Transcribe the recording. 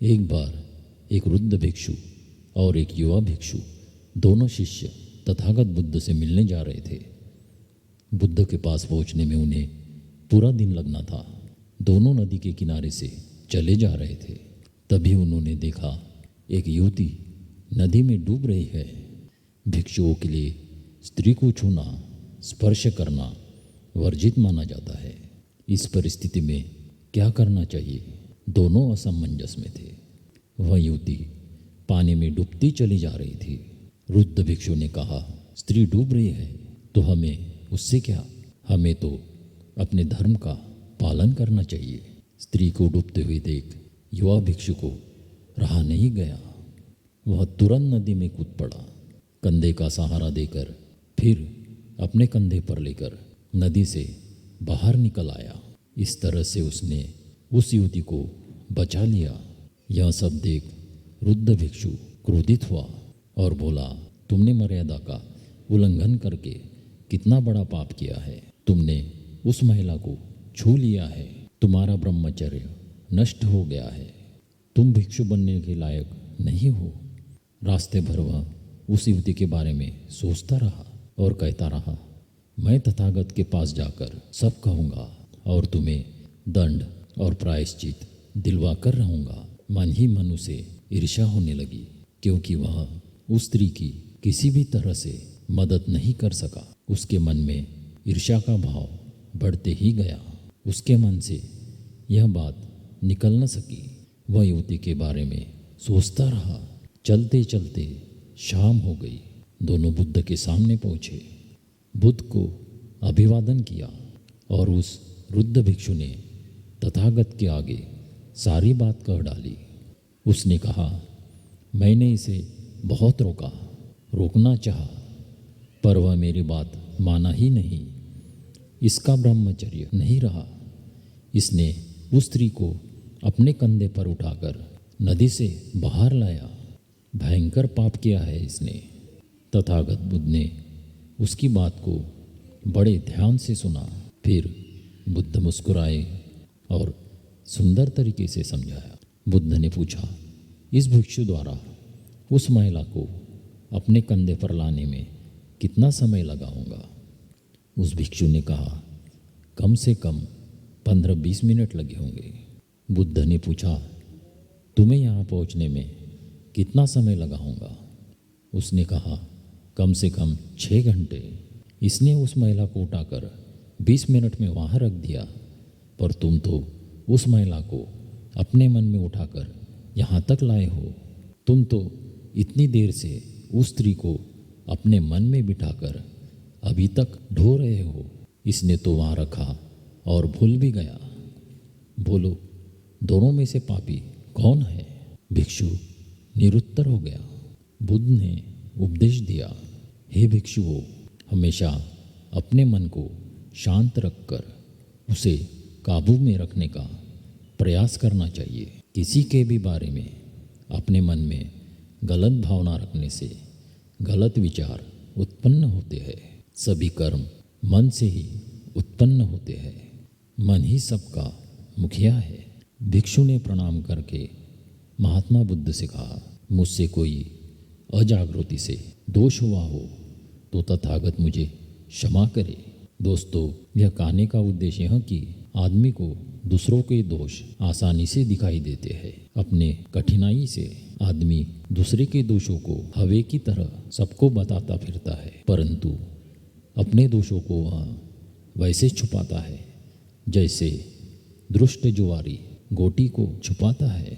एक बार एक वृद्ध भिक्षु और एक युवा भिक्षु दोनों शिष्य तथागत बुद्ध से मिलने जा रहे थे। बुद्ध के पास पहुंचने में उन्हें पूरा दिन लगना था। दोनों नदी के किनारे से चले जा रहे थे। तभी उन्होंने देखा एक युवती नदी में डूब रही है। भिक्षुओं के लिए स्त्री को छूना, स्पर्श करना वर्जित माना जाता है। इस परिस्थिति में क्या करना चाहिए, दोनों असमंजस में थे। वह युवती पानी में डूबती चली जा रही थी। वृद्ध भिक्षु ने कहा, स्त्री डूब रही है तो हमें उससे क्या, हमें तो अपने धर्म का पालन करना चाहिए। स्त्री को डूबते हुए देख युवा भिक्षु को रहा नहीं गया। वह तुरंत नदी में कूद पड़ा। कंधे का सहारा देकर फिर अपने कंधे पर लेकर नदी से बाहर निकल आया। इस तरह से उसने उस युवती को बचा लिया। यह सब देख वृद्ध भिक्षु क्रोधित हुआ और बोला, तुमने मर्यादा का उल्लंघन करके कितना बड़ा पाप किया है। तुमने उस महिला को छू लिया है। तुम्हारा ब्रह्मचर्य नष्ट हो गया है। तुम भिक्षु बनने के लायक नहीं हो। रास्ते भर वह उस युवती के बारे में सोचता रहा और कहता रहा, मैं तथागत के पास जाकर सब कहूँगा और तुम्हें दंड और प्रायश्चित दिलवा कर रहूँगा। मन ही मन उसे ईर्ष्या होने लगी, क्योंकि वह उस स्त्री की किसी भी तरह से मदद नहीं कर सका। उसके मन में ईर्ष्या का भाव बढ़ते ही गया। उसके मन से यह बात निकल न सकी। वह युवती के बारे में सोचता रहा। चलते चलते शाम हो गई। दोनों बुद्ध के सामने पहुँचे। बुद्ध को अभिवादन किया और उस वृद्ध भिक्षु ने तथागत के आगे सारी बात कह डाली। उसने कहा, मैंने इसे बहुत रोकना चाहा, पर वह मेरी बात माना ही नहीं। इसका ब्रह्मचर्य नहीं रहा। इसने उस स्त्री को अपने कंधे पर उठाकर नदी से बाहर लाया। भयंकर पाप किया है इसने। तथागत बुद्ध ने उसकी बात को बड़े ध्यान से सुना। फिर बुद्ध मुस्कुराए और सुंदर तरीके से समझाया। बुद्ध ने पूछा, इस भिक्षु द्वारा उस महिला को अपने कंधे पर लाने में कितना समय लगा होगा। उस भिक्षु ने कहा, कम से कम 15-20 मिनट लगे होंगे। बुद्ध ने पूछा, तुम्हें यहाँ पहुँचने में कितना समय लगा होगा। उसने कहा, कम से कम 6 घंटे। इसने उस महिला को उठाकर 20 मिनट में वहाँ रख दिया, पर तुम तो उस महिला को अपने मन में उठाकर यहाँ तक लाए हो। तुम तो इतनी देर से उस स्त्री को अपने मन में बिठाकर अभी तक ढो रहे हो। इसने तो वहाँ रखा और भूल भी गया। बोलो, दोनों में से पापी कौन है। भिक्षु निरुत्तर हो गया। बुद्ध ने उपदेश दिया, हे भिक्षुओं, हमेशा अपने मन को शांत रखकर उसे काबू में रखने का प्रयास करना चाहिए। किसी के भी बारे में अपने मन में गलत भावना रखने से गलत विचार उत्पन्न होते हैं। सभी कर्म मन से ही उत्पन्न होते हैं। मन ही सबका मुखिया है। भिक्षु ने प्रणाम करके महात्मा बुद्ध से कहा, मुझसे कोई अजागृति से दोष हुआ हो तो तथागत मुझे क्षमा करे। दोस्तों, यह कहने का उद्देश्य यह कि आदमी को दूसरों के दोष आसानी से दिखाई देते हैं। अपने कठिनाई से आदमी दूसरे के दोषों को हवे की तरह सबको बताता फिरता है, परंतु अपने दोषों को वह वैसे छुपाता है जैसे दुष्ट जुआरी गोटी को छुपाता है।